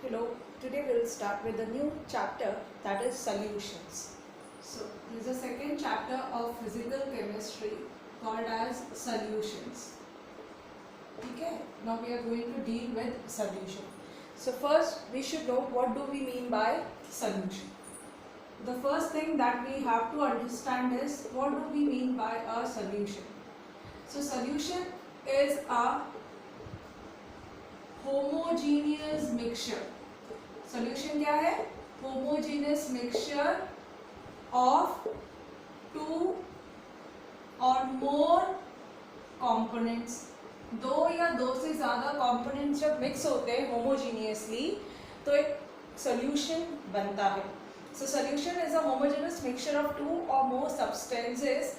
Hello, today we'll start with a new chapter, that is solutions. So, this is the second chapter of physical chemistry called as solutions. Okay, now we are going to deal with solution. So, first we should know what do we mean by solution. The first thing that we have to understand is what do we mean by a solution. So, solution is a homogeneous mixture. Solution क्या है? Homogeneous mixture of two or more components. दो या दो से ज़्यादा components जब mix होते हैं homogeneously तो एक solution बनता है. So solution is a homogeneous mixture of two or more substances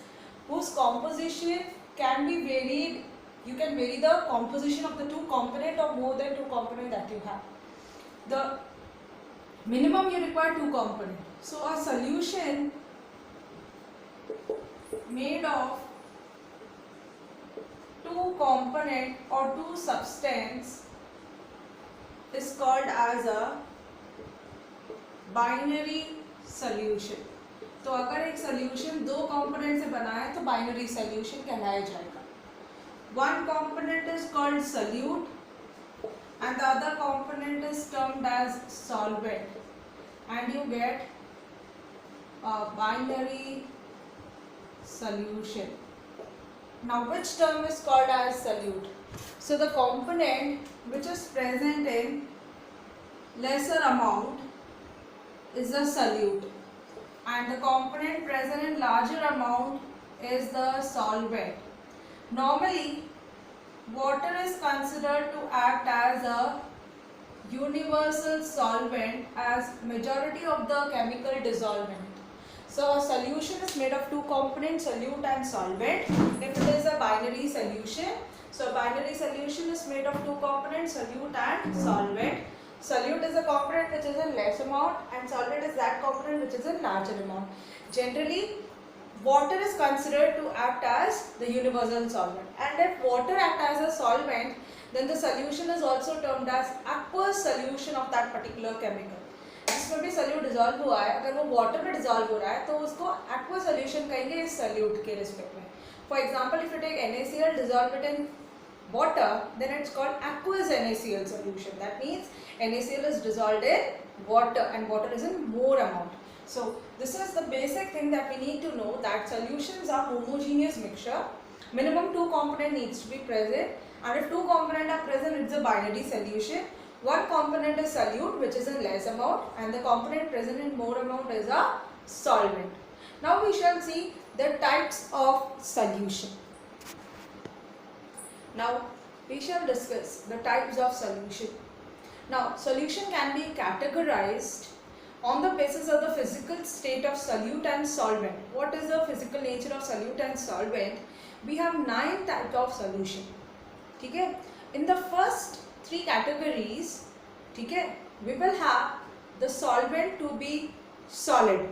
whose composition can be varied. You can vary the composition of the two component or more than two component that you have. The minimum you require two component. So a solution made of two component or two substance is called as a binary solution. तो अगर एक solution दो component से बना है तो binary solution कहलाया जाएगा. One component is called solute and the other component is termed as solvent, and you get a binary solution. Now which term is called as solute? So the component which is present in lesser amount is the solute and the component present in larger amount is the solvent. Normally water is considered to act as a universal solvent as majority of the chemical dissolvent. So a solution is made of two components, solute and solvent. If it is a binary solution, so a binary solution is made of two components, solute and solvent. Solute is a component which is in less amount and solvent is that component which is in larger amount. Generally, water is considered to act as the universal solvent, and if water acts as a solvent, then the solution is also termed as aqueous solution of that particular chemical. जिसमें भी solute dissolve हुआ है, अगर वो water में dissolve हो रहा है तो उसको aqueous solution कहेंगे इस solute के respect में. For example, if you take NaCl, dissolve it in water, then it's called aqueous NaCl solution. That means NaCl is dissolved in water and water is in more amount. So this is the basic thing that we need to know, that solutions are homogeneous mixture. Minimum two component needs to be present, and if two component are present, it's a binary solution. One component is solute which is in less amount and the component present in more amount is a solvent. Now we shall see the types of solution. Now we shall discuss the types of solution. Now solution can be categorized on the basis of the physical state of solute and solvent. What is the physical nature of solute and solvent? We have 9 types of solution. Okay? In the first 3 categories, okay, we will have the solvent to be solid,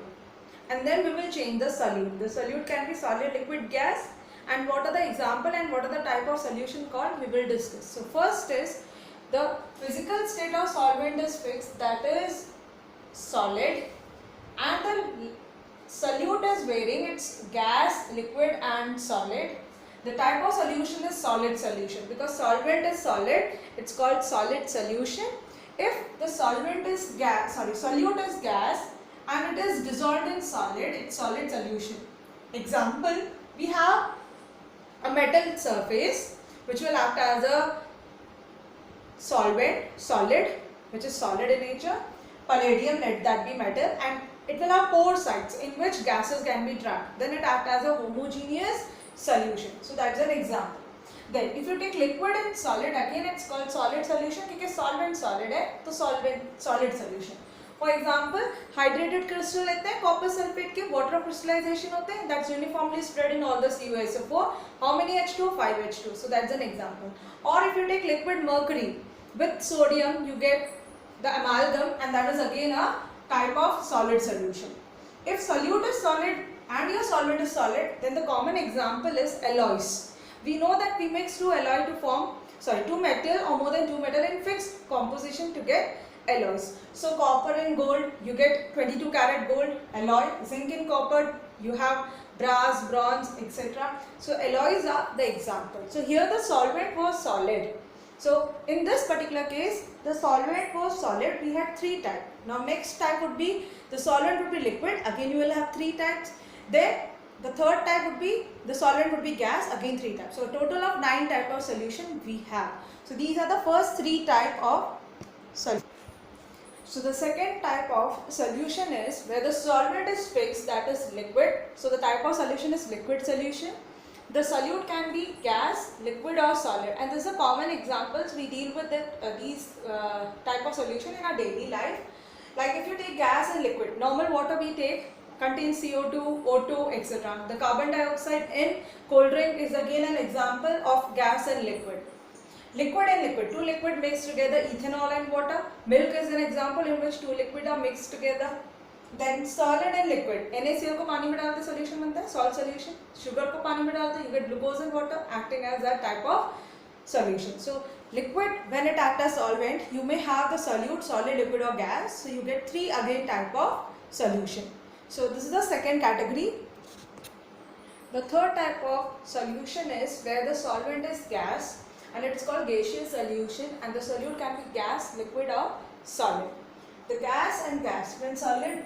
and then we will change the solute. The solute can be solid, liquid, gas, and what are the example and what are the type of solution called, we will discuss. So first is the physical state of solvent is fixed, that is solid, and the solute is varying, it's gas, liquid and solid. The type of solution is solid solution, because solvent is solid, it's called solid solution. If the solvent is gas, solute is gas and it is dissolved in solid, it's solid solution. Example, we have a metal surface which will act as a solvent, solid, which is solid in nature. Palladium, let that be metal, and it will have pore sites in which gases can be trapped. Then it acts as a homogeneous solution. So that's an example. Then if you take liquid and solid, again it's called solid solution because solvent solid है तो solvent solid solution. For example, hydrated crystal लेते हैं, copper sulfate के water crystallization होते हैं, that's uniformly spread in all the CuSO4. How many H2? 5 H2. So that's an example. Or if you take liquid mercury with sodium, you get the amalgam, and that is again a type of solid solution. If solute is solid and your solvent is solid, then the common example is alloys. We know that we mix two alloy to form two metal or more than two metal in fixed composition to get alloys. So copper and gold, you get 22 karat gold alloy. Zinc and copper, you have brass, bronze, etc. So alloys are the example. So here the solvent was solid. So in this particular case, the solvent was solid. We had 3 types. Now next type would be, the solvent would be liquid. Again you will have 3 types. Then the third type would be, the solvent would be gas. Again 3 types. So a total of 9 type of solution we have. So these are the first 3 type of solution. So the second type of solution is where the solvent is fixed, that is liquid. So the type of solution is liquid solution. The solute can be gas, liquid or solid, and this is a common examples we deal with these type of solution in our daily life. Like if you take gas and liquid, normal water we take contains CO2, O2, etc. The carbon dioxide in cold drink is again an example of gas and liquid. Liquid and liquid, 2 liquid mixed together, ethanol and water. Milk is an example in which 2 liquid are mixed together. Then solid and liquid, NaCl को पानी में डालते solution बनता है, salt solution. Sugar को पानी में डालते, you get glucose and water acting as that type of solution. So liquid, when it acts as solvent, you may have the solute, solid, liquid or gas. So you get 3 again type of solution. So this is the second category. The third type of solution is where the solvent is gas and it's called gaseous solution, and the solute can be gas, liquid or solid. The gas and gas, when solid,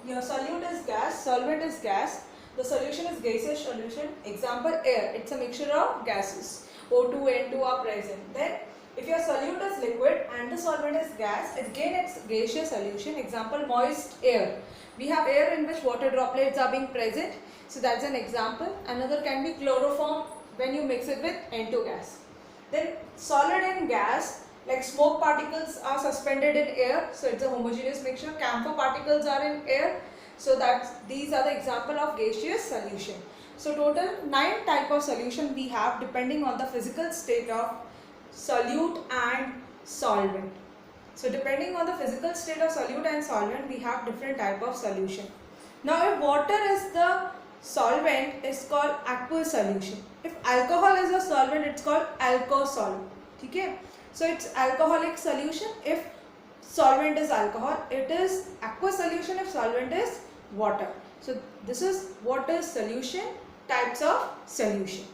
your solute is gas, solvent is gas, the solution is gaseous solution. Example, air, it's a mixture of gases. O2, N2 are present. Then if your solute is liquid and the solvent is gas, again it's gaseous solution. Example, moist air. We have air in which water droplets are being present. So that's an example. Another can be chloroform when you mix it with N2 gas. Then solid and gas, like smoke particles are suspended in air, so it's a homogeneous mixture. Camphor particles are in air, so these are the example of gaseous solution. So total 9 type of solution we have depending on the physical state of solute and solvent. So depending on the physical state of solute and solvent, we have different type of solution. Now if water is the solvent, it's called aqueous solution. If alcohol is a solvent, it's called alkosol. Okay? So it's alcoholic solution if solvent is alcohol. It is aqueous solution if solvent is water. So this is what is solution, types of solution.